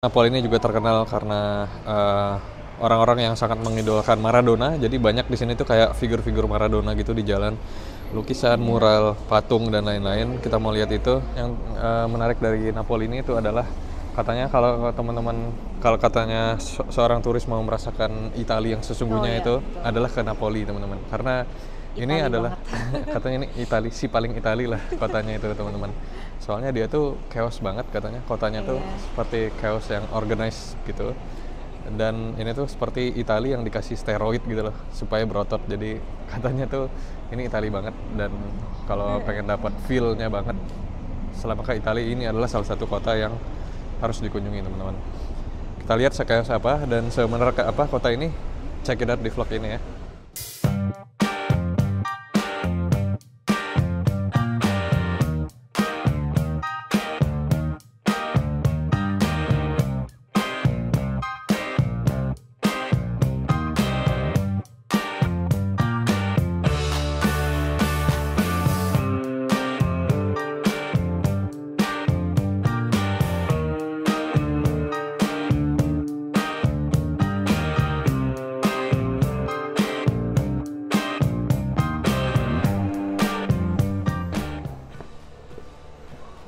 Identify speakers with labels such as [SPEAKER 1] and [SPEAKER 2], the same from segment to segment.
[SPEAKER 1] Napoli ini juga terkenal karena orang-orang yang sangat mengidolakan Maradona. Jadi banyak di sini tuh kayak figur-figur Maradona gitu di jalan, lukisan, mural, patung dan lain-lain. Kita mau lihat itu. Yang menarik dari Napoli ini itu adalah katanya kalau teman-teman kalau katanya seorang turis mau merasakan Italia yang sesungguhnya itu
[SPEAKER 2] Betul.
[SPEAKER 1] adalah ke Napoli, teman-teman. Karena ini
[SPEAKER 2] Itali
[SPEAKER 1] adalah
[SPEAKER 2] banget.
[SPEAKER 1] katanya ini Itali, si paling Itali lah kotanya itu, teman-teman. Soalnya dia tuh chaos banget katanya. Kotanya tuh
[SPEAKER 2] Iya.
[SPEAKER 1] seperti chaos yang organized gitu. Dan ini tuh seperti Itali yang dikasih steroid gitu loh supaya berotot. Jadi katanya tuh ini Itali banget, dan kalau pengen dapat feel-nya banget selama ke Italia, ini adalah salah satu kota yang harus dikunjungi, teman-teman. Kita lihat sechaos apa dan semenarik apa kota ini. Check it out di vlog ini ya.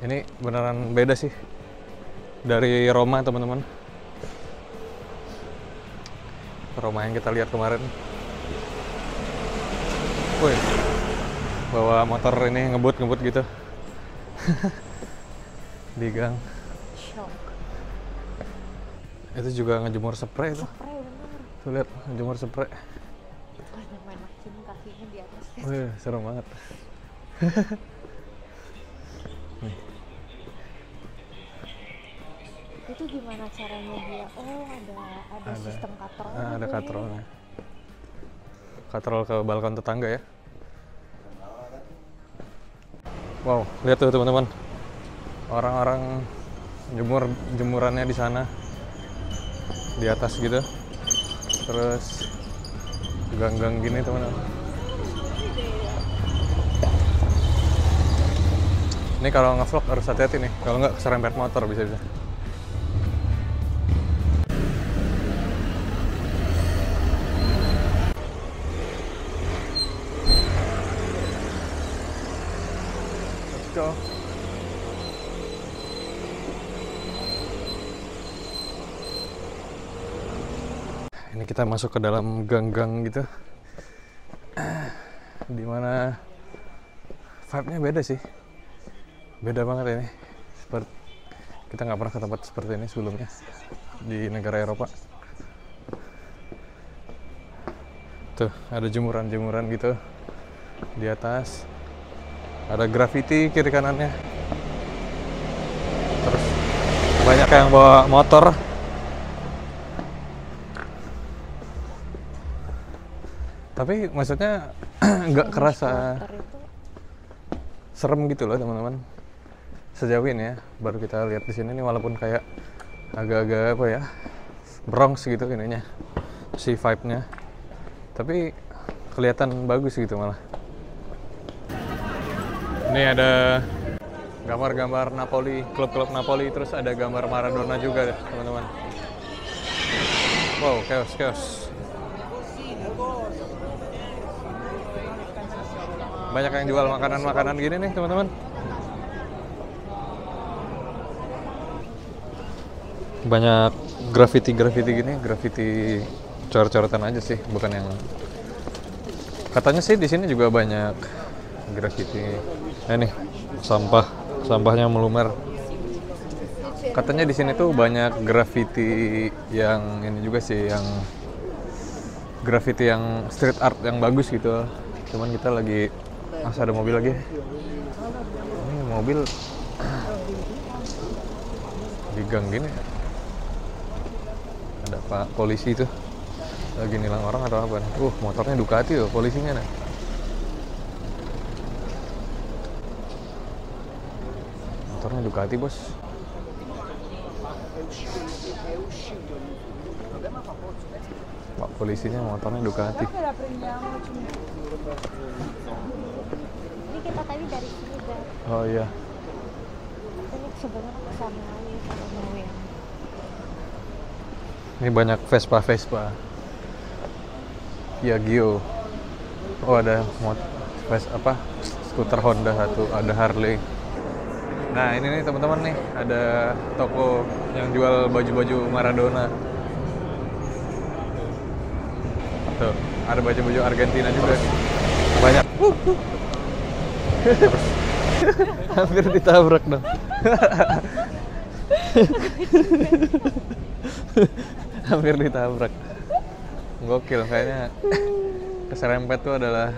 [SPEAKER 1] Ini beneran beda sih dari Roma, teman-teman. Roma yang kita lihat kemarin. Wih, bawa motor ini ngebut-ngebut gitu di gang.
[SPEAKER 2] Shock.
[SPEAKER 1] Itu juga ngejemur spray itu.
[SPEAKER 2] Spray bener.
[SPEAKER 1] Tuh lihat, ngejemur spray.
[SPEAKER 2] Ada manakin kakinya di atas.
[SPEAKER 1] Wih, serem banget.
[SPEAKER 2] Itu gimana caranya dia? Oh, ada sistem katrol.
[SPEAKER 1] Ada
[SPEAKER 2] gitu ya.
[SPEAKER 1] katrolnya. Katrol ke balkon tetangga ya. Wow, lihat tuh teman-teman. Orang-orang jemurannya di sana. Di atas gitu. Terus gang-gang gini, teman-teman. Ini kalau nge-vlog harus hati-hati nih. Kalau nggak keserempet motor bisa-bisa. Let's go. Ini kita masuk ke dalam gang-gang gitu, dimana vibe-nya beda sih, beda banget ini. Seperti kita nggak pernah ke tempat seperti ini sebelumnya di negara Eropa. Tuh ada jemuran-jemuran gitu di atas, ada graffiti kiri kanannya, terus banyak yang bawa motor. Tapi maksudnya nggak kerasa
[SPEAKER 2] Motor itu
[SPEAKER 1] serem gitu loh, teman-teman. Sejauh ini ya, baru kita lihat di sini nih, walaupun kayak agak-agak apa ya, Bronx gitu ininya, si vibe-nya. Tapi kelihatan bagus gitu malah. Ini ada gambar-gambar Napoli, klub-klub Napoli, terus ada gambar Maradona juga, teman-teman. Wow, chaos. Banyak yang jual makanan-makanan gini nih, teman-teman. Banyak graffiti gini, graffiti coret-coretan aja sih, bukan yang katanya sih di sini juga banyak graffiti. Nih, sampahnya melumer. Katanya di sini tuh banyak graffiti yang ini juga sih, yang graffiti yang street art yang bagus gitu. Cuman kita lagi ada mobil lagi. Ini mobil di gang gini. Ada pak polisi itu lagi nilang orang atau apa nih. Motornya Ducati loh polisinya nih. Motornya Ducati, bos. Pak polisinya motornya Ducati.
[SPEAKER 2] ini kita tadi dari sini guys.
[SPEAKER 1] Oh iya.
[SPEAKER 2] Ini sebenarnya kesana aja kalau mau yang
[SPEAKER 1] Ini banyak Vespa. Piaggio. Oh, ada skuter Honda satu, ada Harley. Nah, ini nih teman-teman nih, ada toko yang jual baju-baju Maradona. Tuh, ada baju-baju Argentina juga nih. Banyak. Hampir ditabrak dong. Hampir ditabrak. Gokil, kayaknya keserempet tuh adalah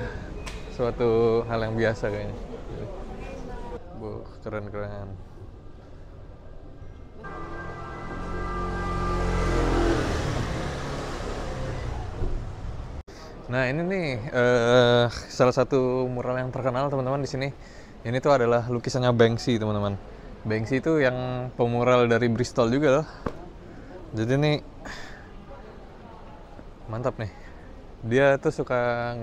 [SPEAKER 1] suatu hal yang biasa kayaknya. Keren. Nah, ini nih salah satu mural yang terkenal teman-teman di sini. Ini tuh adalah lukisannya Banksy, teman-teman. Banksy itu yang pemural dari Bristol juga loh. Jadi nih mantap nih. Dia tuh suka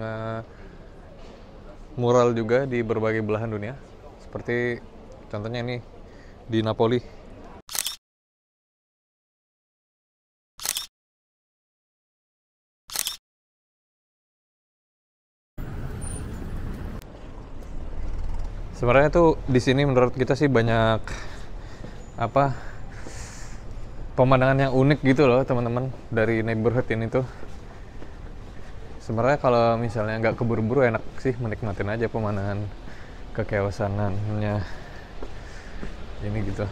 [SPEAKER 1] mural juga di berbagai belahan dunia. Seperti contohnya ini di Napoli. Sebenarnya tuh di sini menurut kita sih banyak pemandangan yang unik gitu loh teman-teman dari neighborhood ini tuh. Sebenarnya kalau misalnya nggak keburu-buru enak sih menikmatin aja pemandangan kekeosanannya ini gitu.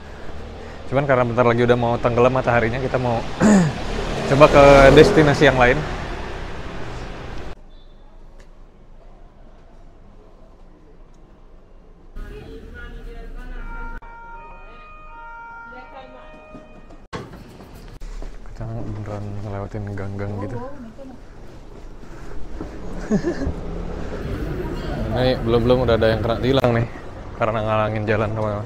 [SPEAKER 1] Cuman karena bentar lagi udah mau tenggelam mataharinya, kita mau coba ke destinasi yang lain. Kita beneran ngelewatin gang-gang gitu. Ini belum udah ada yang kena tilang nih karena ngalangin jalan sama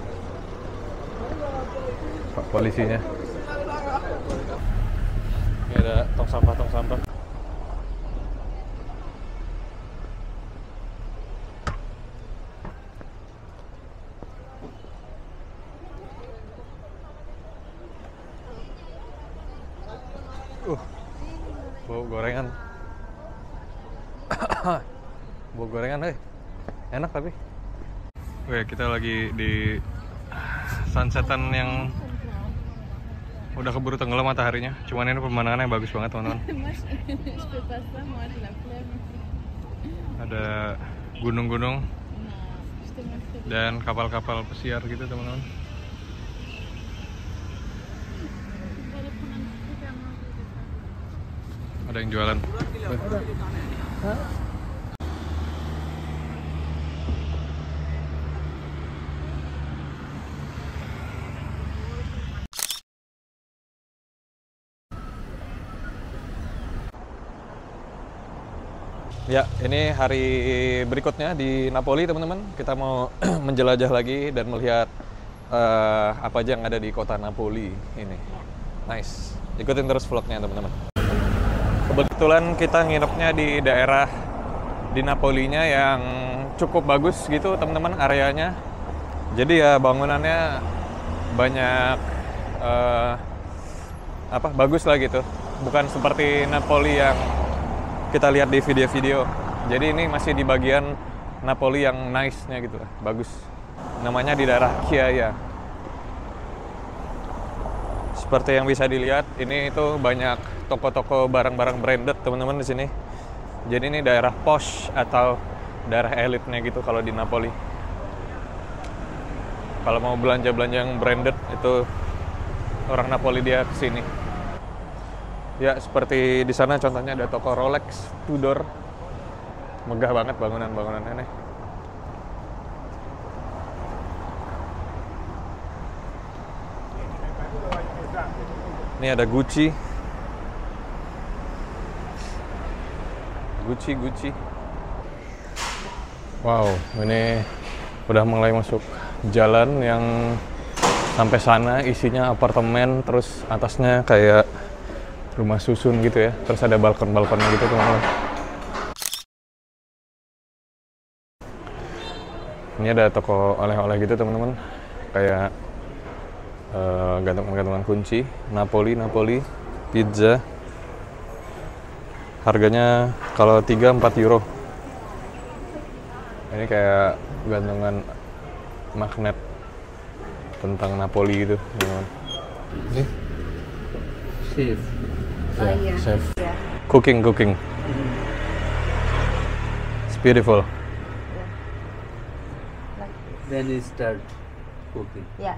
[SPEAKER 1] Pak polisinya. Ini ada tong sampah. Bau gorengan. Bau gorengan, enak tapi. Oke, kita lagi di sunsetan yang udah keburu tenggelam mataharinya. Cuman ini pemandangannya bagus banget, teman-teman. Ada gunung-gunung dan kapal-kapal pesiar gitu, teman-teman. Ada yang jualan. Ya, ini hari berikutnya di Napoli, teman-teman. Kita mau menjelajah lagi dan melihat apa aja yang ada di kota Napoli ini. Nice. Ikutin terus vlognya, teman-teman. Kebetulan kita nginepnya di daerah di Napolinya yang cukup bagus gitu, teman-teman, areanya. Jadi ya bangunannya banyak bagus lah gitu. Bukan seperti Napoli yang kita lihat di video-video. Jadi ini masih di bagian Napoli yang nice-nya gitu, bagus. Namanya di daerah Chiaia. Seperti yang bisa dilihat, ini itu banyak toko-toko barang-barang branded, teman-teman, di sini. Jadi ini daerah posh atau daerah elitnya gitu kalau di Napoli. Kalau mau belanja-belanja yang branded itu orang Napoli dia kesini. Ya, seperti di sana contohnya ada toko Rolex, Tudor. Megah banget bangunan-bangunannya nih. Ini ada Gucci. Wow, ini udah mulai masuk jalan yang sampai sana isinya apartemen, terus atasnya kayak rumah susun gitu ya, terus ada balkon-balkonnya gitu, teman-teman. Ini ada toko oleh-oleh gitu, teman-teman, kayak gantungan-gantungan kunci Napoli. pizza. Harganya kalau 3-4 euro. Ini kayak gantungan magnet tentang Napoli gitu, teman-teman. Ini
[SPEAKER 3] Chef.
[SPEAKER 2] Oh iya.
[SPEAKER 1] chef.
[SPEAKER 2] Ya.
[SPEAKER 1] Cooking. It's beautiful.
[SPEAKER 3] Then you start cooking.
[SPEAKER 2] Ya.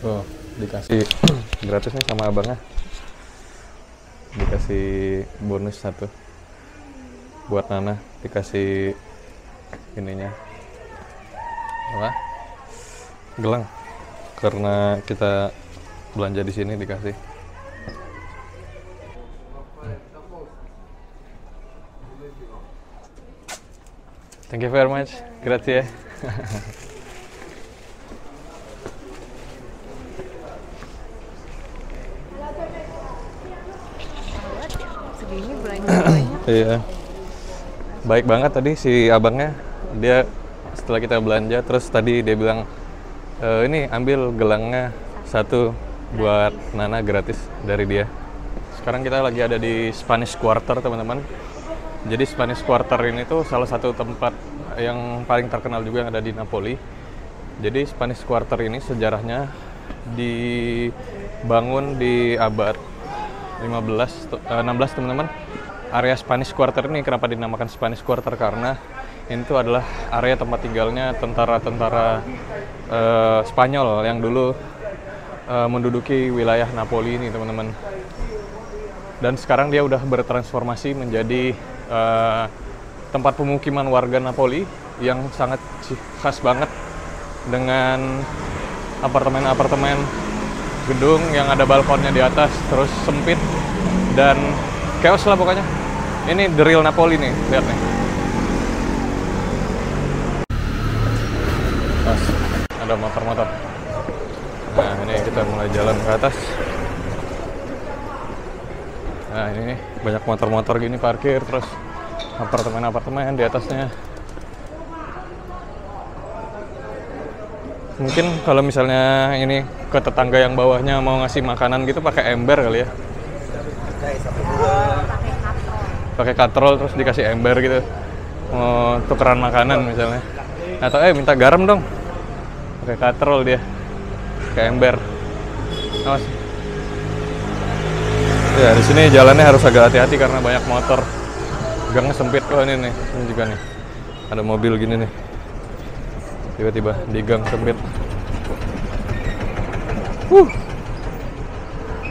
[SPEAKER 1] Oh, dikasih gratis nih sama abangnya. Dikasih bonus 1 buat Nana, dikasih ininya apa? Gelang. Karena kita belanja di sini dikasih. Thank you very much. Grazie.
[SPEAKER 2] Segini belanjanya.
[SPEAKER 1] Iya. Baik banget tadi si abangnya. Dia setelah kita belanja terus tadi dia bilang ini ambil gelangnya 1 buat Nana gratis dari dia. Sekarang kita lagi ada di Spanish Quarter, teman-teman. Jadi Spanish Quarter ini tuh salah satu tempat yang paling terkenal juga yang ada di Napoli. Jadi Spanish Quarter ini sejarahnya dibangun di abad 16, teman-teman. Area Spanish Quarter ini kenapa dinamakan Spanish Quarter? Karena ini tuh adalah area tempat tinggalnya tentara-tentara Spanyol yang dulu menduduki wilayah Napoli ini, teman-teman. Dan sekarang dia udah bertransformasi menjadi tempat pemukiman warga Napoli yang sangat khas banget dengan apartemen-apartemen gedung yang ada balkonnya di atas, terus sempit dan chaos lah pokoknya. Ini the real Napoli nih, lihat nih. Mas, ada motor-motor. Nah, ini kita mulai jalan ke atas. Nah, ini nih, banyak motor-motor gini parkir, terus apartemen-apartemen di atasnya. Mungkin kalau misalnya ini ke tetangga yang bawahnya mau ngasih makanan gitu pakai ember kali ya. Pakai katrol terus dikasih ember gitu. Mau tukeran makanan misalnya. Atau minta garam dong. Pakai katrol dia. Pakai ember. Awas. Ya, di sini jalannya harus agak hati-hati karena banyak motor. Gangnya sempit. Oh, ini nih. Ini juga nih. Ada mobil gini nih. Tiba-tiba di gang sempit.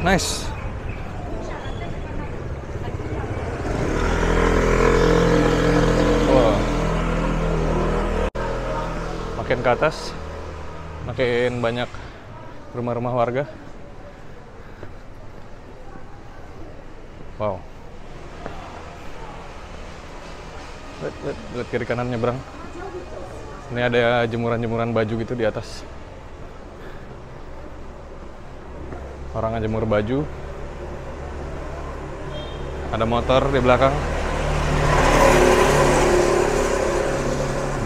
[SPEAKER 1] Nice. Wow. Makin ke atas, makin banyak rumah-rumah warga. Wow. Lihat kiri kanan nyebrang. Ini ada jemuran-jemuran baju gitu di atas. Orang jemur baju. Ada motor di belakang.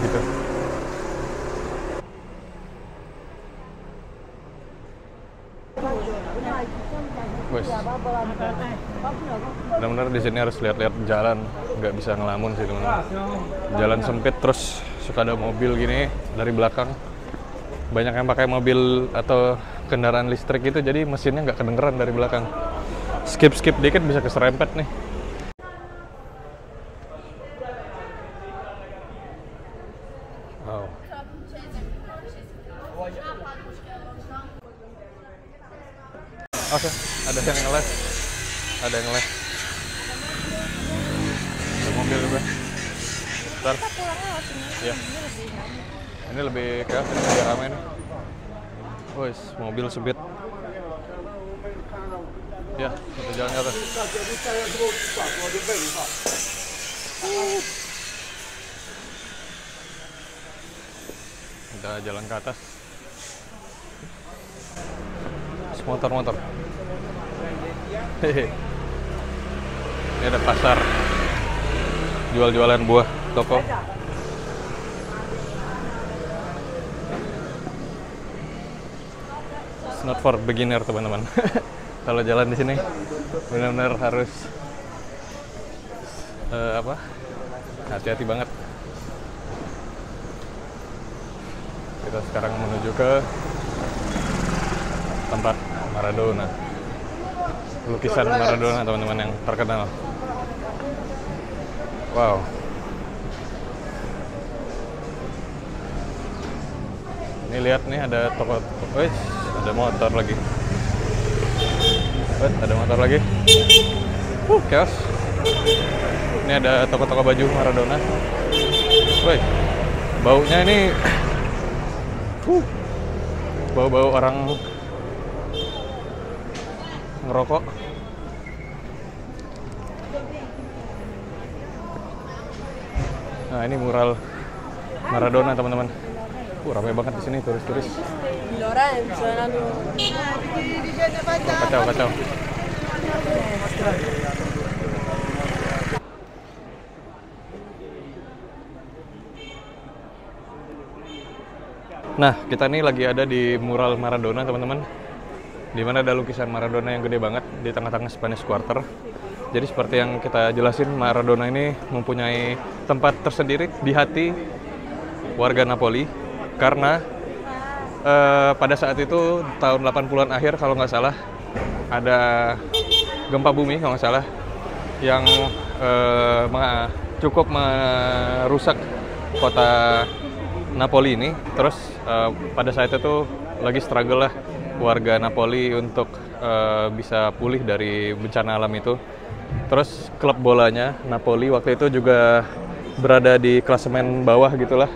[SPEAKER 1] Gitu. Wes. Benar-benar di sini harus lihat-lihat jalan, nggak bisa ngelamun sih, teman-teman. Jalan sempit terus suka ada mobil gini dari belakang. Banyak yang pakai mobil atau kendaraan listrik gitu, jadi mesinnya nggak kedengeran dari belakang. Skip dikit bisa keserempet nih. Wow. Oke, ada yang ngeles. Ada yang ngeles. Ada mobil juga. Bentar.
[SPEAKER 2] Kita pulangnya lewat sini.
[SPEAKER 1] Iya.
[SPEAKER 2] Ini lebih ramai.
[SPEAKER 1] Ini lebih chaos, ini lebih ramai nih. Wes, mobil sempit. Ya, kita jalan ke atas. Kita jalan ke atas. Motor-motor. Hehe. Ini ada pasar. Jual-jualan buah, toko. not for beginner teman-teman. Kalau jalan di sini benar-benar harus hati-hati banget. Kita sekarang menuju ke tempat Maradona, lukisan Maradona teman-teman yang terkenal. Wow. Ini lihat nih ada toko, ada motor lagi. Ada motor lagi. Chaos. Ini ada toko-toko baju Maradona. Woi, baunya ini bau-bau orang ngerokok. Nah, ini mural Maradona teman-teman. Ramai banget di sini turis-turis. Kacau. Nah, kita nih lagi ada di mural Maradona, teman-teman. Di mana ada lukisan Maradona yang gede banget di tengah-tengah Spanish Quarter. Jadi seperti yang kita jelasin, Maradona ini mempunyai tempat tersendiri di hati warga Napoli karena pada saat itu tahun 80-an akhir kalau nggak salah ada gempa bumi kalau nggak salah yang cukup merusak kota Napoli ini. Terus pada saat itu lagi struggle lah warga Napoli untuk bisa pulih dari bencana alam itu. Terus klub bolanya Napoli waktu itu juga berada di klasemen bawah gitulah,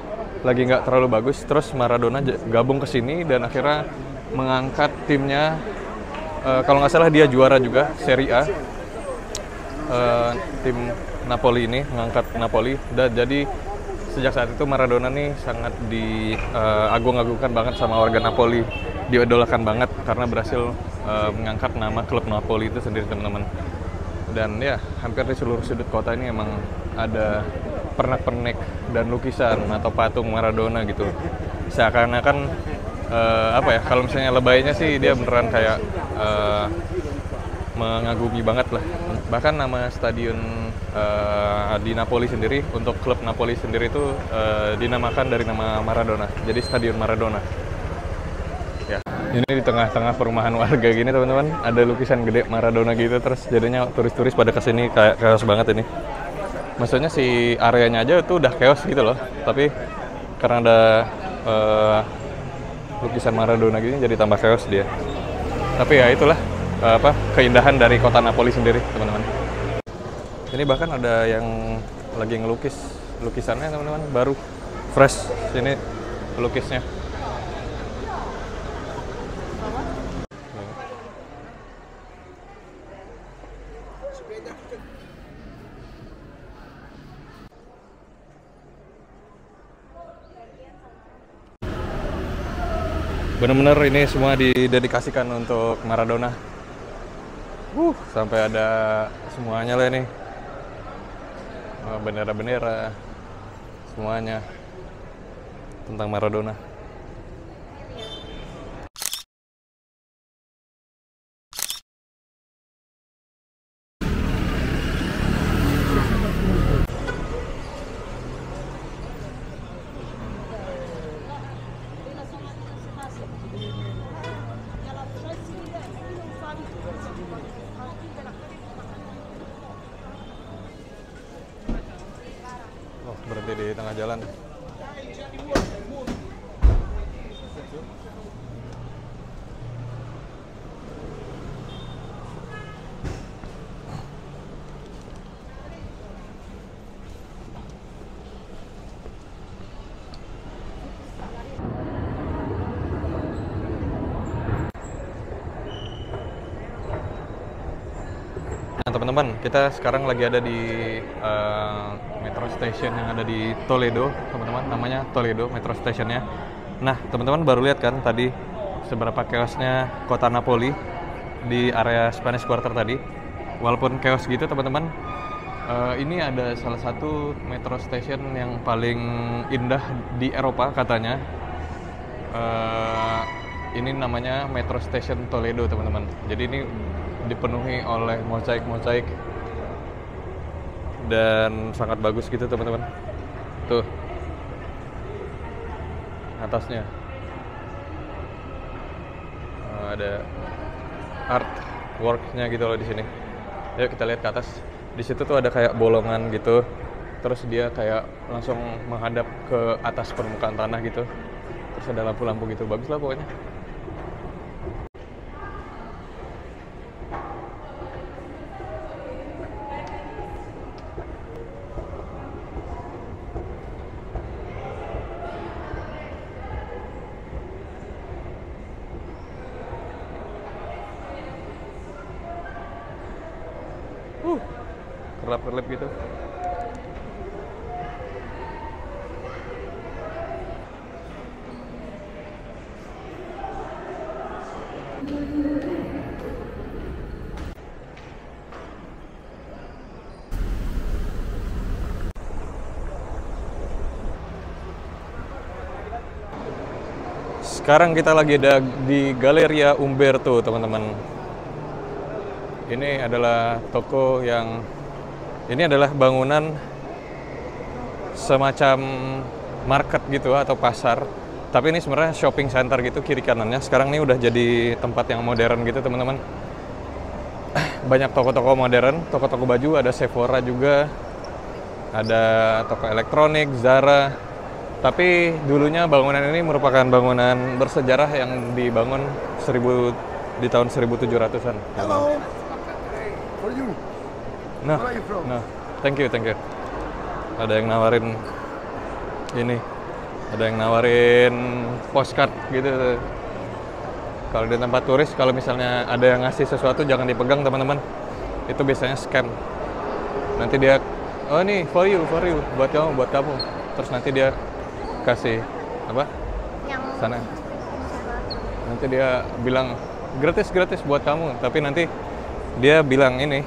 [SPEAKER 1] lagi nggak terlalu bagus. Terus Maradona gabung ke sini dan akhirnya mengangkat timnya. Kalau nggak salah dia juara juga Serie A. Tim Napoli ini mengangkat Napoli, dan jadi sejak saat itu Maradona nih sangat diagung-agungkan banget sama warga Napoli, diidolakan banget karena berhasil mengangkat nama klub Napoli itu sendiri teman-teman. Dan ya hampir di seluruh sudut kota ini emang ada pernak-pernik dan lukisan atau patung Maradona gitu. Seakan-akan kalau misalnya lebaynya sih dia beneran kayak mengagumi banget lah. Bahkan nama stadion di Napoli sendiri, untuk klub Napoli sendiri itu dinamakan dari nama Maradona. Jadi Stadion Maradona. Ya, ini di tengah-tengah perumahan warga gini teman-teman, ada lukisan gede Maradona gitu, terus jadinya turis-turis pada kesini kayak chaos banget ini. Maksudnya si areanya aja tuh udah chaos gitu loh, tapi karena ada lukisan Maradona gini jadi tambah chaos dia. Tapi ya itulah keindahan dari kota Napoli sendiri teman-teman. Ini bahkan ada yang lagi ngelukis lukisannya teman-teman, baru fresh ini pelukisnya. Bener-bener ini semua didedikasikan untuk Maradona. Sampai ada semuanya lah ini. Bendera-bendera, semuanya tentang Maradona. Berhenti di tengah jalan. Nah teman-teman, kita sekarang lagi ada di metro station yang ada di Toledo, teman-teman. Namanya Toledo metro stationnya. Nah teman-teman baru lihat kan tadi seberapa chaosnya kota Napoli di area Spanish Quarter tadi. Walaupun chaos gitu teman-teman, ini ada salah satu metro station yang paling indah di Eropa katanya. Ini namanya Metro Station Toledo, teman-teman. Jadi ini dipenuhi oleh mozaik-mozaik dan sangat bagus gitu, teman-teman. Tuh atasnya ada artworknya gitu loh di sini. Ayo kita lihat ke atas. Di situ tuh ada kayak bolongan gitu. Terus dia kayak langsung menghadap ke atas permukaan tanah gitu. Terus ada lampu-lampu gitu. Bagus lah pokoknya. Kerlap-kerlip gitu. Sekarang kita lagi ada di Galleria Umberto, teman-teman. Ini adalah toko yang ini adalah bangunan semacam market gitu atau pasar. Tapi ini sebenarnya shopping center gitu kiri kanannya. Sekarang ini udah jadi tempat yang modern gitu, teman-teman. Banyak toko-toko modern, toko-toko baju, ada Sephora juga. Ada toko elektronik, Zara. Tapi dulunya bangunan ini merupakan bangunan bersejarah yang dibangun di tahun 1700-an.
[SPEAKER 4] Hello. For you.
[SPEAKER 1] No,
[SPEAKER 4] Where are you from?
[SPEAKER 1] no, thank you. Ada yang nawarin ini, ada yang nawarin postcard gitu. Kalau di tempat turis, kalau misalnya ada yang ngasih sesuatu jangan dipegang, teman-teman. Itu biasanya scam. Nanti dia, oh nih for you, buat kamu. Terus nanti dia kasih apa?
[SPEAKER 2] Yang
[SPEAKER 1] Sana. Nanti dia bilang gratis buat kamu, tapi nanti dia bilang ini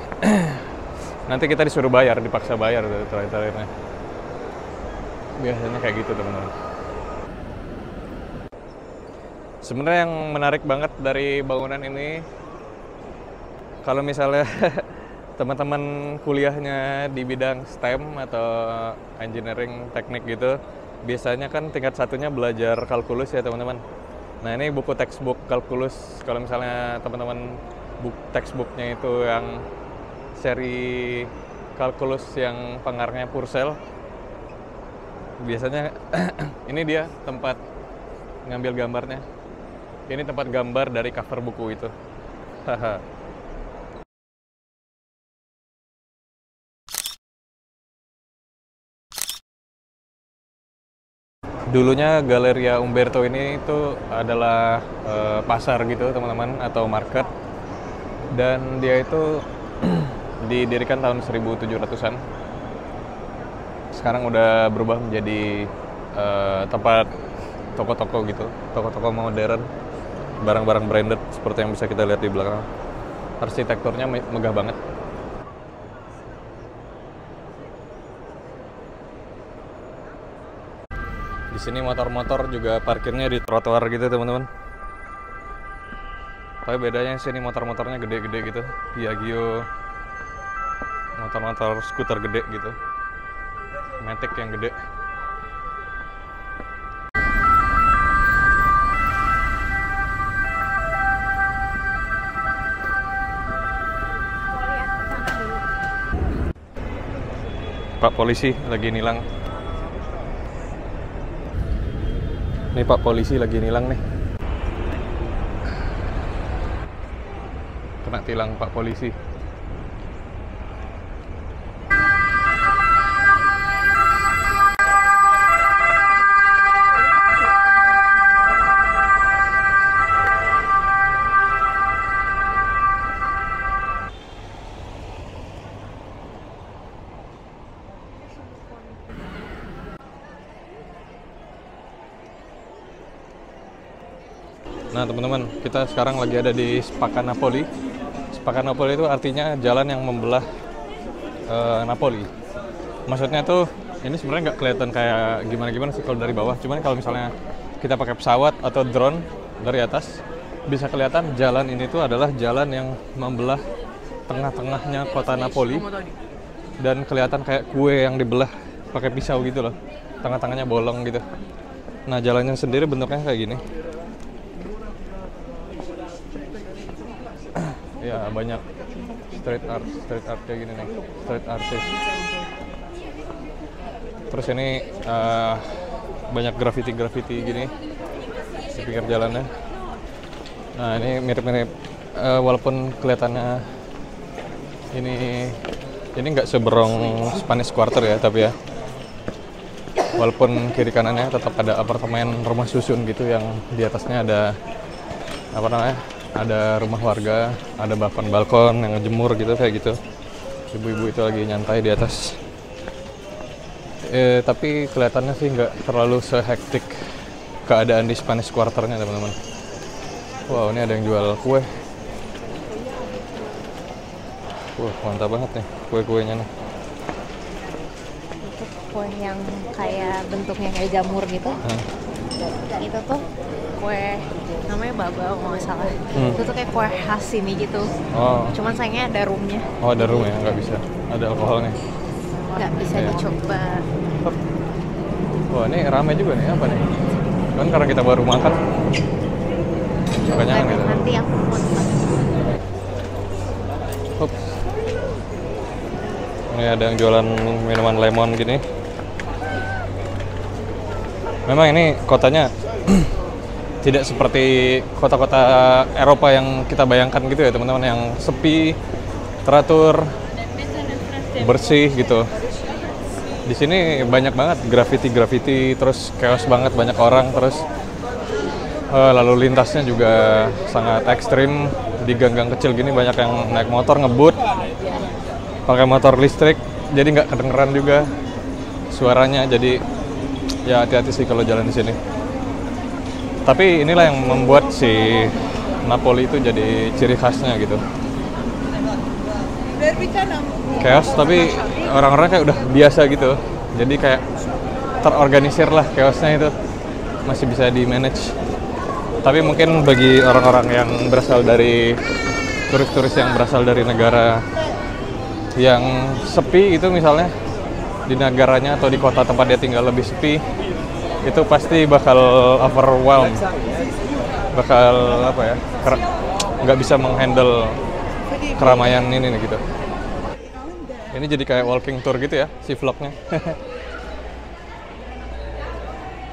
[SPEAKER 1] nanti kita disuruh bayar, dipaksa bayar terakhirnya. Biasanya kayak gitu, teman-teman. Sebenarnya yang menarik banget dari bangunan ini, kalau misalnya teman-teman kuliahnya di bidang STEM atau engineering teknik gitu, biasanya kan tingkat satunya belajar kalkulus ya, teman-teman. Nah, ini buku textbook kalkulus. Kalau misalnya teman-teman textbooknya itu yang seri kalkulus yang pengarangnya Purcell, biasanya ini dia tempat ngambil gambarnya. Ini tempat gambar dari cover buku itu. Haha. Dulunya Galleria Umberto ini itu adalah pasar gitu, teman-teman, atau market. Dan dia itu didirikan tahun 1700-an. Sekarang udah berubah menjadi tempat toko-toko gitu, toko-toko modern, barang-barang branded seperti yang bisa kita lihat di belakang. Arsitekturnya megah banget. Di sini motor-motor juga parkirnya di trotoar gitu, teman-teman. Tapi bedanya sini motor-motornya gede-gede gitu, Piaggio, motor-motor skuter gede gitu, Matic yang gede.
[SPEAKER 2] mau lihat ke sana dulu.
[SPEAKER 1] Pak polisi lagi nilang. Nih Pak polisi lagi nilang nih. Kena tilang Pak polisi. Nah teman-teman, kita sekarang lagi ada di Spaccanapoli. Spaccanapoli itu artinya jalan yang membelah Napoli. Maksudnya tuh ini sebenarnya nggak kelihatan kayak gimana-gimana sih kalau dari bawah. Cuman kalau misalnya kita pakai pesawat atau drone, dari atas bisa kelihatan jalan ini tuh adalah jalan yang membelah tengah-tengahnya kota Napoli, dan kelihatan kayak kue yang dibelah pakai pisau gitu loh, tengah-tengahnya bolong gitu. Nah, jalannya sendiri bentuknya kayak gini. Ya, banyak street art kayak gini nih, street artist. Terus ini banyak graffiti gini di pinggir jalannya. Nah, ini mirip-mirip, walaupun kelihatannya ini nggak seberong Spanish Quarter ya, tapi ya walaupun kiri kanannya tetap ada apartemen rumah susun gitu yang di atasnya ada apa namanya, ada rumah warga, ada balkon yang ngejemur gitu kayak gitu. Ibu-ibu itu lagi nyantai di atas. Tapi kelihatannya sih nggak terlalu sehektik keadaan di Spanish Quarter-nya, teman-teman. Wow, ini ada yang jual kue. Wah, mantap banget nih kue-kuenya nih.
[SPEAKER 2] Itu kue yang kayak bentuknya kayak jamur gitu. Itu tuh kue namanya baba kalau nggak salah. Itu tuh kayak kue khas sini gitu.
[SPEAKER 1] Oh.
[SPEAKER 2] Cuman sayangnya ada roomnya.
[SPEAKER 1] Oh, ada room ya, nggak bisa. Ada alkoholnya.
[SPEAKER 2] Nggak bisa dicoba.
[SPEAKER 1] Wah, ini rame juga nih, apa nih? Kan karena kita baru makan. Makanya kan gitu.
[SPEAKER 2] Nanti aku muntah.
[SPEAKER 1] Hup. Ini ada yang jualan minuman lemon gini. Memang ini kotanya tidak seperti kota-kota Eropa yang kita bayangkan gitu ya, teman-teman, yang sepi, teratur, bersih gitu. Di sini banyak banget graffiti, terus chaos banget, banyak orang, terus lalu lintasnya juga sangat ekstrim. Di gang-gang kecil gini banyak yang naik motor ngebut, pakai motor listrik, jadi nggak kedengeran juga suaranya. Jadi ya hati-hati sih kalau jalan di sini. Tapi inilah yang membuat si Napoli itu jadi ciri khasnya gitu. Chaos, tapi orang-orang kayak udah biasa gitu. Jadi kayak terorganisir lah chaosnya itu. Masih bisa di-manage. Tapi mungkin bagi orang-orang yang berasal dari turis-turis yang berasal dari negara yang sepi itu, misalnya di negaranya atau di kota tempat dia tinggal lebih sepi, itu pasti bakal overwhelmed, bakal apa ya, nggak bisa menghandle keramaian ini nih gitu. Ini jadi kayak walking tour gitu ya si vlognya.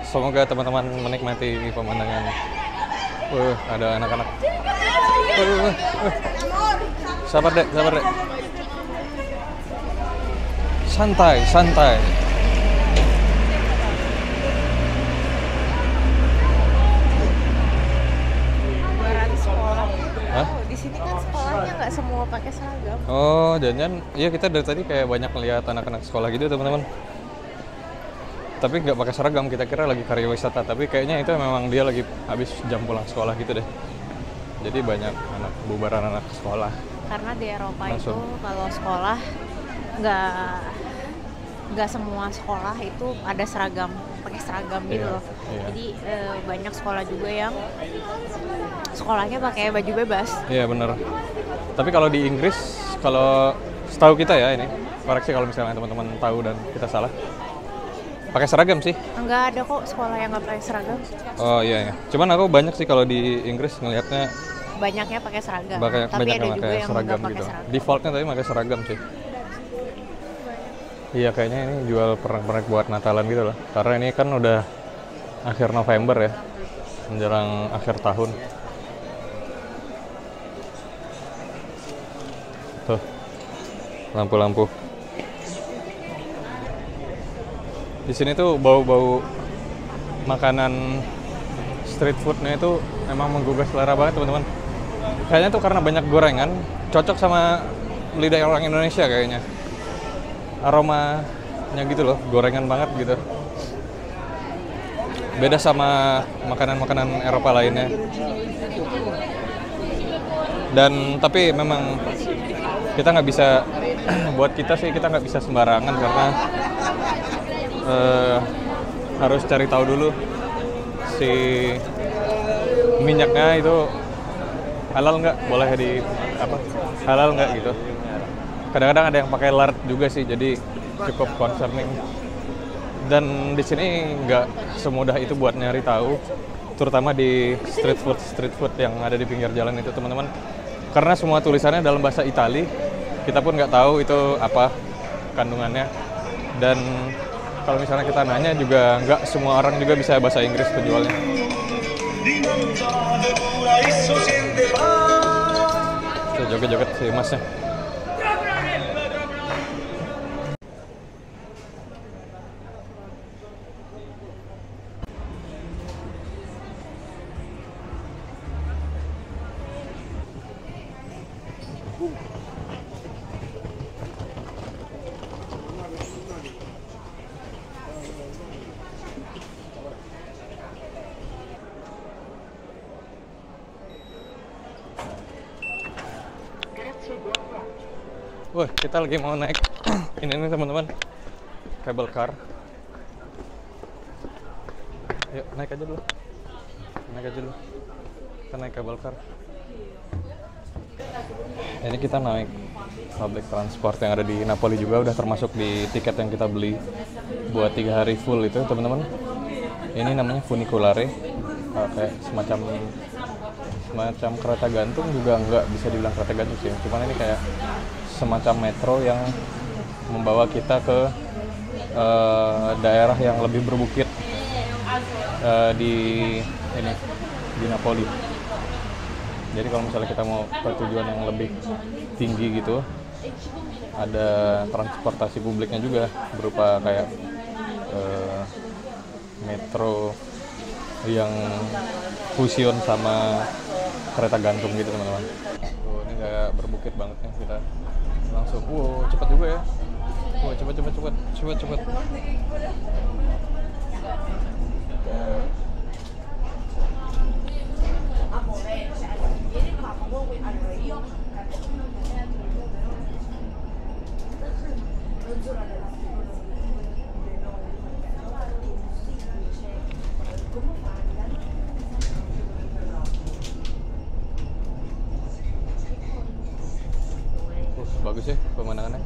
[SPEAKER 1] Semoga teman-teman menikmati pemandangan. Ada anak-anak. Sabar dek. Santai. Hah?
[SPEAKER 2] Di sini kan sekolahnya nggak semua pakai seragam.
[SPEAKER 1] Oh, jangan. Iya, kita dari tadi kayak banyak melihat anak-anak sekolah gitu, teman-teman. Tapi nggak pakai seragam, kita kira lagi karya wisata, tapi kayaknya itu memang dia lagi habis jam pulang sekolah gitu deh. Jadi banyak bubaran anak sekolah.
[SPEAKER 2] Karena di Eropa
[SPEAKER 1] Langsung.
[SPEAKER 2] itu kalau sekolah nggak semua sekolah itu ada seragam, pakai seragam gitu
[SPEAKER 1] Iya,
[SPEAKER 2] loh.
[SPEAKER 1] iya.
[SPEAKER 2] Jadi banyak sekolah juga yang sekolahnya pakai baju bebas.
[SPEAKER 1] Iya, bener. Tapi kalau di Inggris, kalau setahu kita ya, ini koreksi kalau misalnya teman-teman tahu dan kita salah, pakai seragam sih.
[SPEAKER 2] Enggak ada kok sekolah yang nggak pakai seragam.
[SPEAKER 1] Oh iya. Cuman aku banyak sih kalau di Inggris ngelihatnya
[SPEAKER 2] Banyaknya pakai seragam.
[SPEAKER 1] banyak
[SPEAKER 2] Tapi ada
[SPEAKER 1] yang
[SPEAKER 2] juga
[SPEAKER 1] pakai
[SPEAKER 2] yang
[SPEAKER 1] seragam
[SPEAKER 2] nggak pakai
[SPEAKER 1] gitu.
[SPEAKER 2] seragam.
[SPEAKER 1] Defaultnya tadi pakai seragam sih. Iya, kayaknya ini jual pernak-pernik buat Natalan gitu loh. Karena ini kan udah akhir November ya, menjelang akhir tahun. Tuh, lampu-lampu. Di sini tuh bau-bau makanan street foodnya itu memang menggugah selera banget, teman-teman. Kayaknya tuh karena banyak gorengan, cocok sama lidah orang Indonesia kayaknya. Aromanya gitu loh, gorengan banget gitu. Beda sama makanan-makanan Eropa lainnya. Dan tapi memang kita nggak bisa, buat kita sih kita nggak bisa sembarangan karena harus cari tahu dulu si minyaknya itu halal nggak? Boleh di apa? Halal nggak gitu? Kadang-kadang ada yang pakai lard juga sih, jadi cukup concerning. Dan di sini nggak semudah itu buat nyari tahu, terutama di street food yang ada di pinggir jalan itu teman-teman. Karena semua tulisannya dalam bahasa Itali, kita pun nggak tahu itu apa kandungannya. Dan kalau misalnya kita nanya juga nggak semua orang juga bisa bahasa Inggris penjualnya. Tuh joget-joget si masnya. Wah, kita lagi mau naik ini nih teman-teman, cable car. Yuk, naik aja dulu. Kita naik cable car. Ini kita naik public transport yang ada di Napoli juga, udah termasuk di tiket yang kita beli buat 3 hari full itu teman-teman. Ini namanya funiculare, kayak semacam kereta gantung, juga nggak bisa dibilang kereta gantung sih, cuman ini kayak semacam metro yang membawa kita ke daerah yang lebih berbukit di Napoli. Jadi kalau misalnya kita mau ke tujuan yang lebih tinggi gitu, ada transportasi publiknya juga berupa kayak metro yang fusion sama kereta gantung gitu teman-teman. Tuh, ini kayak berbukit banget ya, kita langsung, wow cepet juga ya, wow cepet. Bagus ya pemandangannya.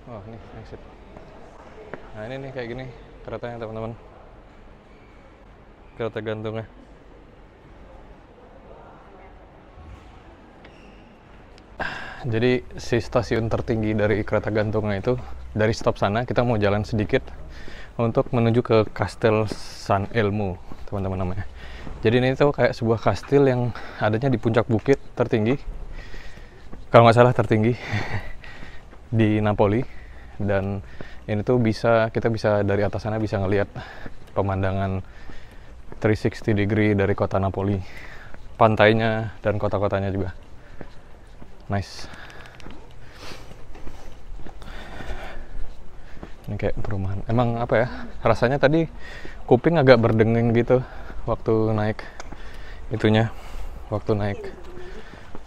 [SPEAKER 1] Oh, ini exit. Nah, ini nih kayak gini keretanya teman-teman. Kereta gantungnya. Jadi si stasiun tertinggi dari kereta gantungnya itu, dari stop sana kita mau jalan sedikit untuk menuju ke Castel San Elmo, teman-teman namanya. Jadi ini tuh kayak sebuah kastil yang adanya di puncak bukit tertinggi, kalau nggak salah tertinggi di Napoli. Dan ini tuh kita bisa dari atas sana bisa ngelihat pemandangan 360 degree dari kota Napoli, pantainya dan kota-kotanya juga. Nice. Ini kayak perumahan. Emang apa ya? Rasanya tadi kuping agak berdenging gitu waktu naik itunya, waktu naik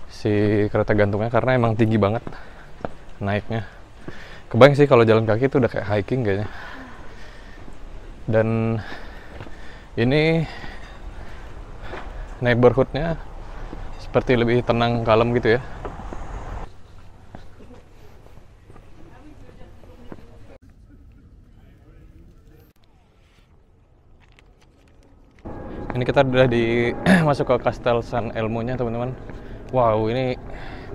[SPEAKER 1] si kereta gantungnya, karena emang tinggi banget naiknya. Kebayang sih kalau jalan kaki itu udah kayak hiking kayaknya. Dan ini neighborhoodnya seperti lebih tenang, kalem gitu ya. Ini kita udah masuk ke Castel San Elmo-nya teman-teman. Wow, ini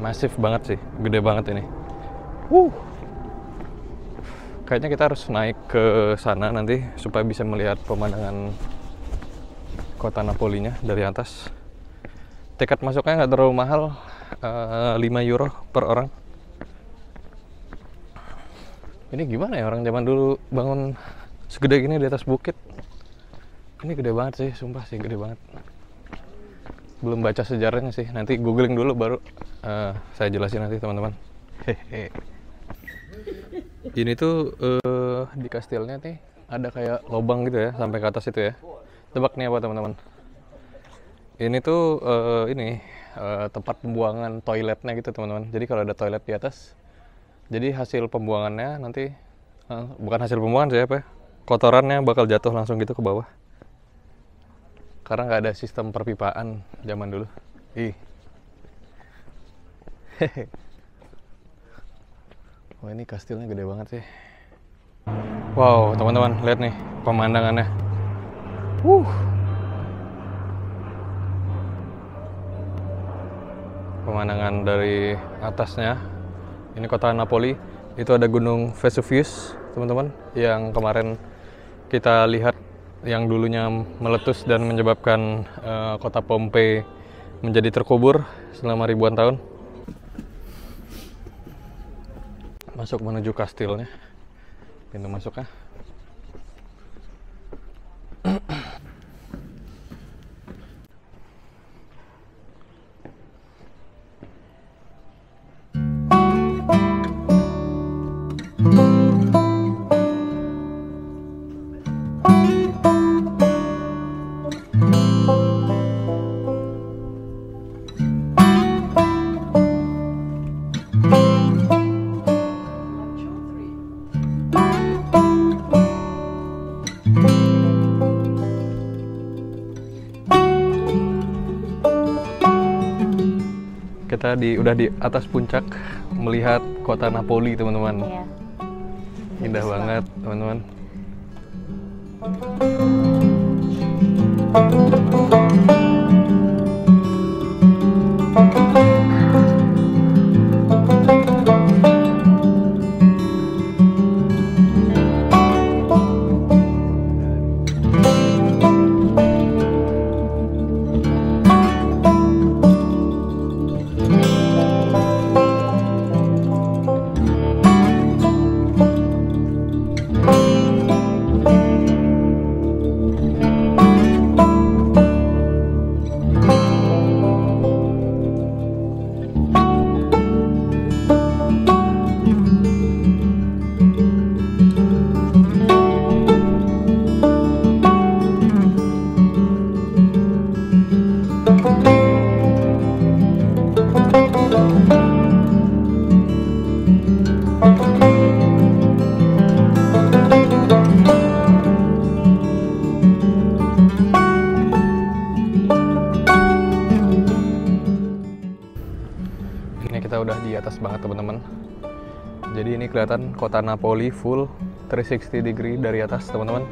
[SPEAKER 1] masif banget sih, gede banget ini. Kayaknya kita harus naik ke sana nanti supaya bisa melihat pemandangan kota Napolinya dari atas. Tiket masuknya nggak terlalu mahal, €5 per orang. Ini gimana ya orang zaman dulu bangun segede gini di atas bukit? Ini gede banget sih, sumpah sih gede banget. Belum baca sejarahnya sih, nanti googling dulu baru saya jelasin nanti teman-teman. Hehe. Ini tuh di kastilnya nih ada kayak lubang gitu ya sampai ke atas itu ya. Tebak nih apa teman-teman? Ini tuh tempat pembuangan toiletnya gitu teman-teman. Jadi kalau ada toilet di atas, jadi hasil pembuangannya nanti bukan hasil pembuangan sih apa ya? Kotorannya bakal jatuh langsung gitu ke bawah. Karena nggak ada sistem perpipaan zaman dulu. Wah ini kastilnya gede banget sih. Wow teman-teman lihat nih pemandangannya. Pemandangan dari atasnya. Ini kota Napoli. Itu ada Gunung Vesuvius teman-teman yang kemarin kita lihat, yang dulunya meletus dan menyebabkan kota Pompei menjadi terkubur selama ribuan tahun. Masuk menuju kastilnya, pintu masuknya. Kita udah di atas puncak melihat kota Napoli teman-teman.
[SPEAKER 2] Iya.
[SPEAKER 1] Indah banget teman-teman. Kita udah di atas banget teman-teman. Jadi ini kelihatan kota Napoli full 360 degree dari atas teman-teman.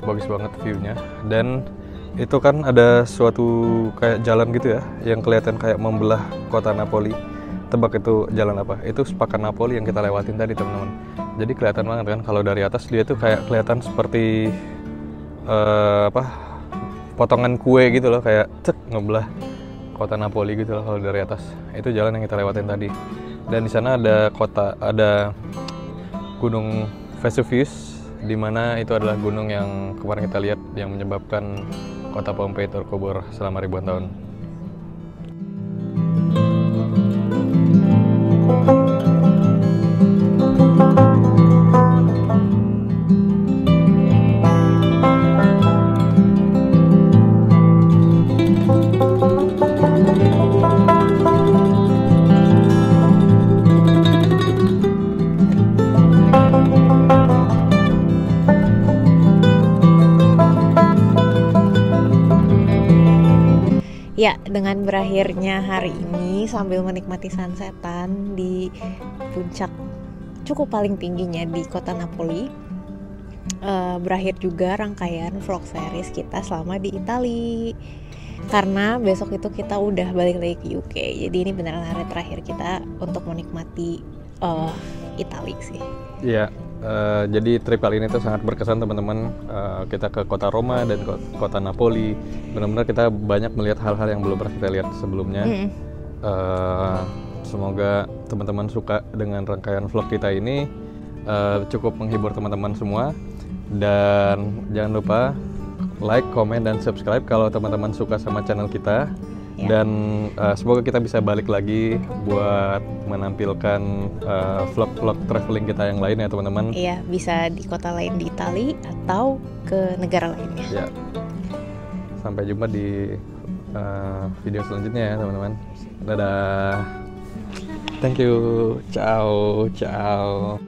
[SPEAKER 1] Bagus banget view-nya. Dan itu kan ada suatu kayak jalan gitu ya, yang kelihatan kayak membelah kota Napoli. Tebak itu jalan apa? Itu Sepakan Napoli yang kita lewatin tadi teman-teman. Jadi kelihatan banget kan kalau dari atas dia tuh kayak kelihatan seperti potongan kue gitu loh, kayak ngebelah kota Napoli gitu loh kalau dari atas. Itu jalan yang kita lewatin tadi. Dan di sana ada Gunung Vesuvius, di mana itu adalah gunung yang kemarin kita lihat yang menyebabkan kota Pompei terkubur selama ribuan tahun.
[SPEAKER 2] Ya, dengan berakhirnya hari ini sambil menikmati sunsetan di puncak cukup paling tingginya di kota Napoli, berakhir juga rangkaian vlog series kita selama di Italia. Karena besok itu kita udah balik lagi ke UK, jadi ini beneran hari terakhir kita untuk menikmati Italia sih.
[SPEAKER 1] Iya, Jadi trip kali ini tuh sangat berkesan teman-teman. Kita ke kota Roma dan kota Napoli. Benar-benar kita banyak melihat hal-hal yang belum pernah kita lihat sebelumnya. Semoga teman-teman suka dengan rangkaian vlog kita ini. Cukup menghibur teman-teman semua. Dan jangan lupa like, comment, dan subscribe kalau teman-teman suka sama channel kita. Dan semoga kita bisa balik lagi buat menampilkan vlog-vlog traveling kita yang lain ya teman-teman.
[SPEAKER 2] Iya, bisa di kota lain di Itali atau ke negara lainnya.
[SPEAKER 1] Ya. Sampai jumpa di video selanjutnya ya teman-teman. Dadah. Thank you. Ciao. Ciao.